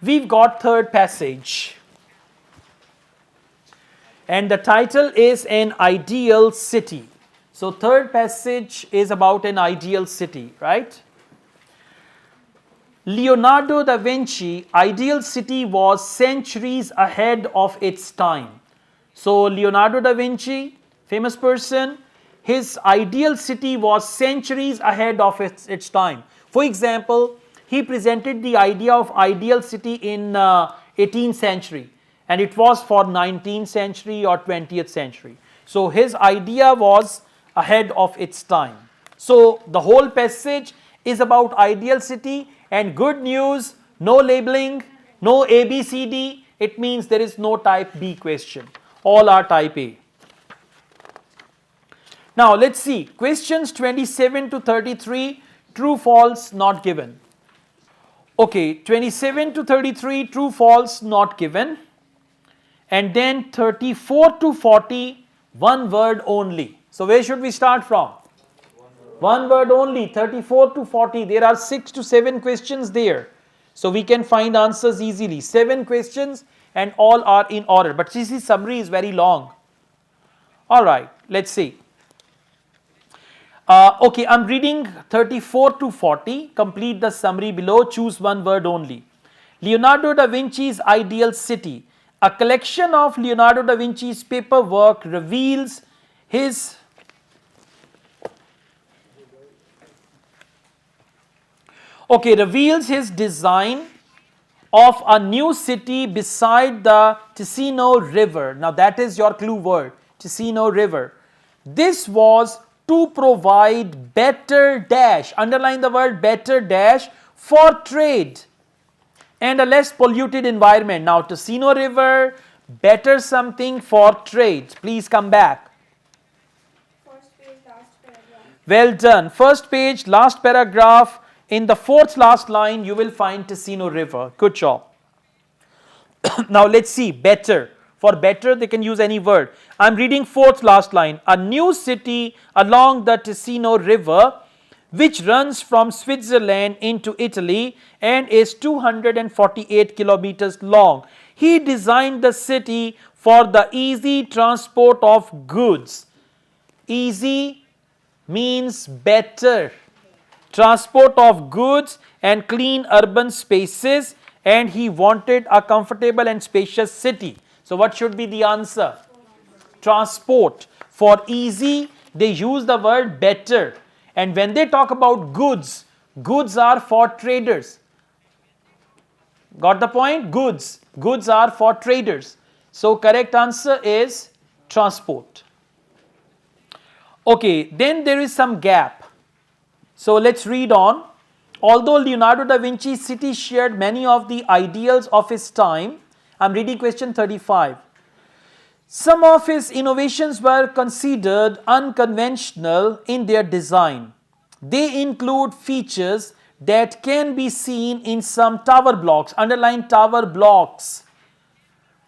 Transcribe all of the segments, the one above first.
we've got third passage. And the title is An Ideal City. So third passage is about an ideal city, right? Leonardo da Vinci ideal city was centuries ahead of its time. So Leonardo da Vinci, famous person, his ideal city was centuries ahead of its time. For example, he presented the idea of ideal city in 18th century, and it was for 19th century or 20th century. So his idea was ahead of its time. So the whole passage is about ideal city, and good news, no labeling, no A, B, C, D. It means there is no type B question. All are type A. Now let's see, questions 27 to 33, true, false, not given. Okay, 27 to 33, true, false, not given. And then 34 to 40, one word only. So where should we start from? One word only, 34 to 40. There are 6 to 7 questions there. So we can find answers easily. 7 questions and all are in order. But you see, summary is very long. Alright, let's see. Okay, I'm reading 34 to 40. Complete the summary below. Choose one word only. Leonardo da Vinci's ideal city. A collection of Leonardo da Vinci's paperwork reveals his design of a new city beside the Ticino River. Now that is your clue word, Ticino River. This was to provide better dash, underline the word better dash, for trade and a less polluted environment. Now Ticino River, better something for trade. Please come back. First page, last paragraph. Well done. First page, last paragraph. In the fourth last line, you will find Ticino River. Good job. Now let's see, better. For better, they can use any word. I'm reading fourth last line. A new city along the Ticino River, which runs from Switzerland into Italy and is 248 kilometers long. He designed the city for the easy transport of goods. Easy means better. Transport of goods and clean urban spaces, and he wanted a comfortable and spacious city. So what should be the answer? Transport. For easy, they use the word better. And when they talk about goods, goods are for traders. Got the point? Goods. Goods are for traders. So correct answer is transport. Okay, then there is some gap. So let's read on. Although Leonardo da Vinci's city shared many of the ideals of his time, I'm reading question 35. Some of his innovations were considered unconventional in their design. They include features that can be seen in some tower blocks. Underline tower blocks.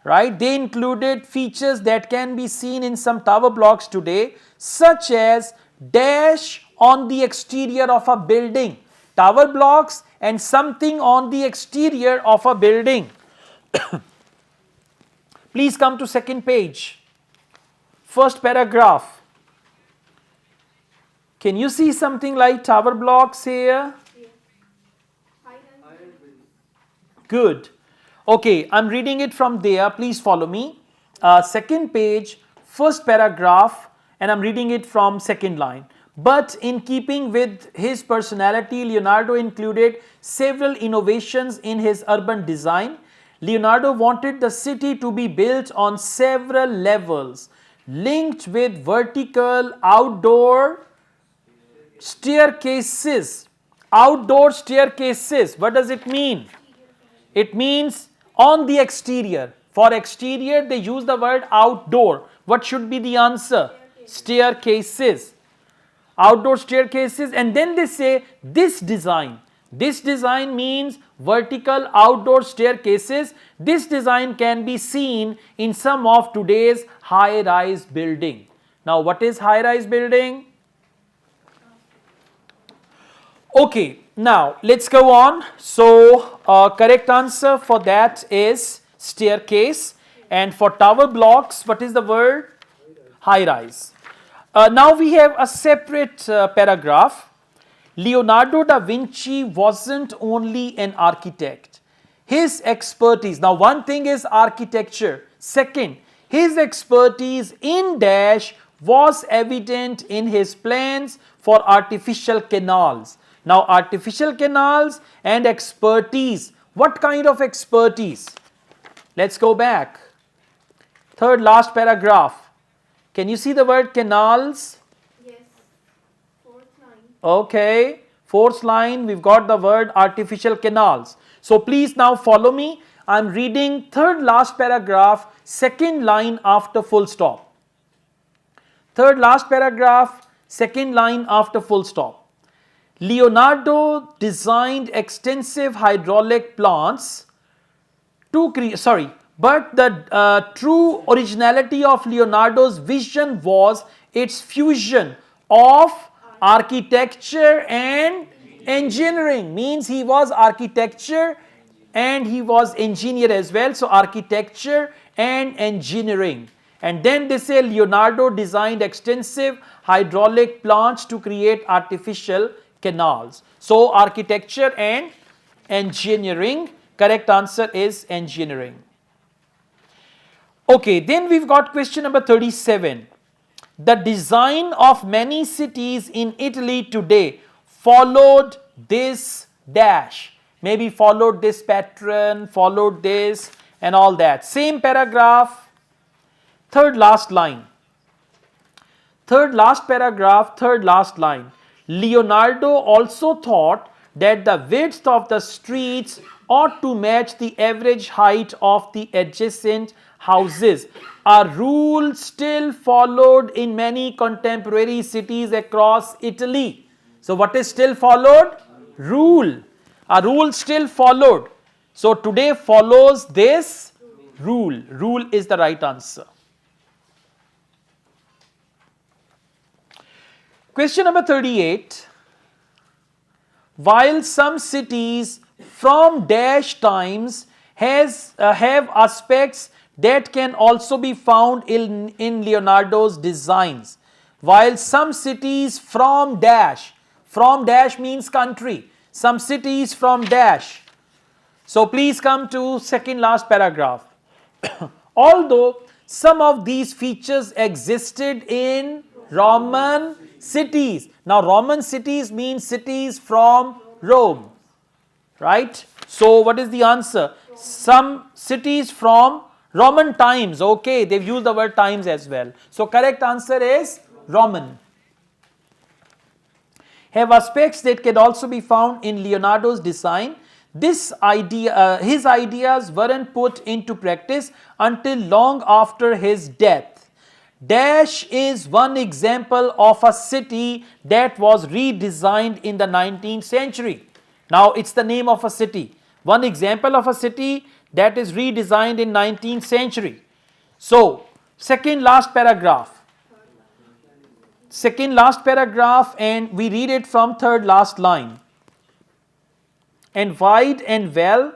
Right? They included features that can be seen in some tower blocks today, such as dash on the exterior of a building. Tower blocks and something on the exterior of a building. Please come to second page. First paragraph. Can you see something like tower blocks here? Good. Okay, I'm reading it from there. Please follow me. Second page, first paragraph, and I'm reading it from second line. But in keeping with his personality, Leonardo included several innovations in his urban design. Leonardo wanted the city to be built on several levels, linked with vertical outdoor staircases. Outdoor staircases, what does it mean? It means on the exterior. For exterior, they use the word outdoor. What should be the answer? Staircases. Outdoor staircases, and then they say this design. This design means vertical outdoor staircases. This design can be seen in some of today's high-rise building. Now, what is high-rise building? Okay, now let's go on. So, correct answer for that is staircase, and for tower blocks, what is the word? High rise. Now we have a separate paragraph. Leonardo da Vinci wasn't only an architect. His expertise, now one thing is architecture. Second, his expertise in dash was evident in his plans for artificial canals. Now artificial canals and expertise. What kind of expertise? Let's go back. Third last paragraph. Can you see the word canals? Yes. Fourth line. Okay, fourth line we've got the word artificial canals. So please now follow me. I'm reading third last paragraph, second line after full stop. Third last paragraph, second line after full stop. Leonardo designed extensive hydraulic plants to create, but the true originality of Leonardo's vision was its fusion of architecture and engineering. Means he was architecture and he was engineer as well. So architecture and engineering. And then they say Leonardo designed extensive hydraulic plants to create artificial canals. So architecture and engineering. Correct answer is engineering. Okay, then we've got question number 37. The design of many cities in Italy today followed this dash. Maybe followed this pattern, followed this and all that. Same paragraph, third last line. Third last paragraph, third last line. Leonardo also thought that the width of the streets ought to match the average height of the adjacent houses. A rule still followed in many contemporary cities across Italy. So what is still followed? Rule. A rule still followed. So today follows this rule. Rule is the right answer. Question number 38. While some cities from dash times have aspects that can also be found in Leonardo's designs. While some cities from dash means country, some cities from dash. So please come to second last paragraph. Although some of these features existed in Roman cities. Now Roman cities means cities from Rome, right? So what is the answer? Some cities from Roman times. Okay, they've used the word times as well. So correct answer is Roman. Have aspects that can also be found in Leonardo's design. His ideas weren't put into practice until long after his death. Dash is one example of a city that was redesigned in the 19th century. Now it's the name of a city. One example of a city that is redesigned in 19th century. So second last paragraph. Second last paragraph, and we read it from third last line. And wide and well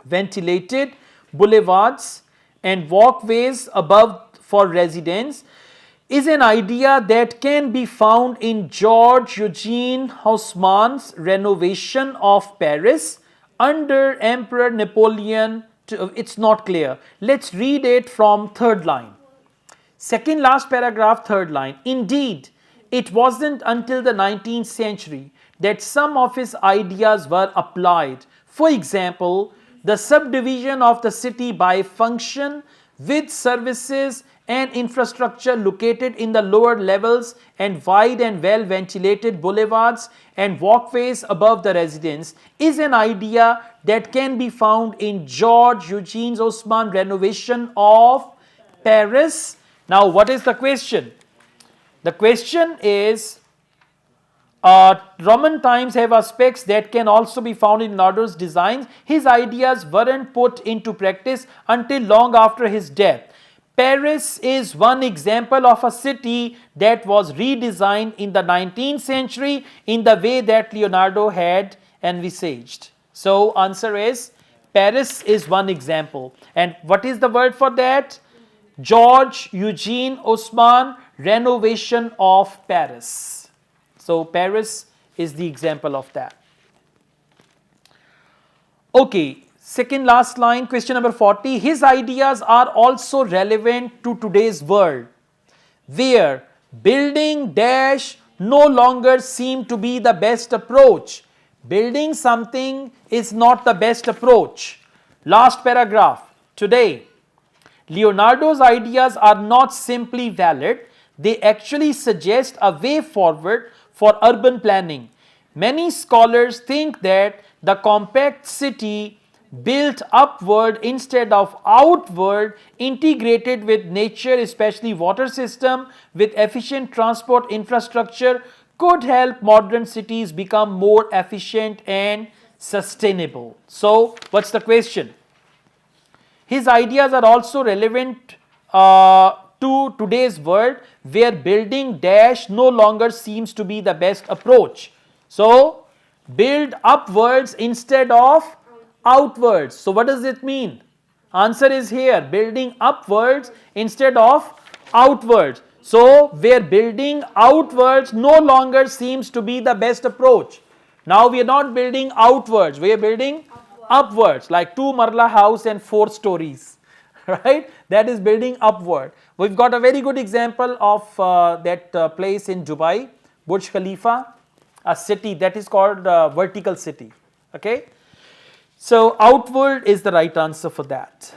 ventilated boulevards and walkways above for residents is an idea that can be found in George Eugene Haussmann's renovation of Paris under Emperor Napoleon. It's not clear. Let's read it from third line. Second last paragraph, third line. Indeed, it wasn't until the 19th century that some of his ideas were applied. For example, the subdivision of the city by function with services and infrastructure located in the lower levels and wide and well ventilated boulevards and walkways above the residence is an idea that can be found in George Eugene Haussmann's renovation of Paris. Now what is the question? The question is, Roman times have aspects that can also be found in Leonardo's designs. His ideas weren't put into practice until long after his death. Paris is one example of a city that was redesigned in the 19th century in the way that Leonardo had envisaged. So answer is Paris is one example. And what is the word for that? George Eugene Osman, renovation of Paris. So Paris is the example of that. Okay, second last line, question number 40. His ideas are also relevant to today's world, where building dash no longer seem to be the best approach. Building something is not the best approach. Last paragraph. Today, Leonardo's ideas are not simply valid, they actually suggest a way forward for urban planning. Many scholars think that the compact city built upward instead of outward, integrated with nature, especially water system, with efficient transport infrastructure, could help modern cities become more efficient and sustainable. So, what's the question? His ideas are also relevant to today's world, where building dash no longer seems to be the best approach. So, build upwards instead of outwards. So, what does it mean? Answer is here, building upwards instead of outwards. So, where building outwards no longer seems to be the best approach. Now, we are not building outwards, we are building upwards, like 2 marla house and 4 stories, right? That is building upward. We've got a very good example of that place in Dubai, Burj Khalifa, a city that is called vertical city, okay? So outward is the right answer for that.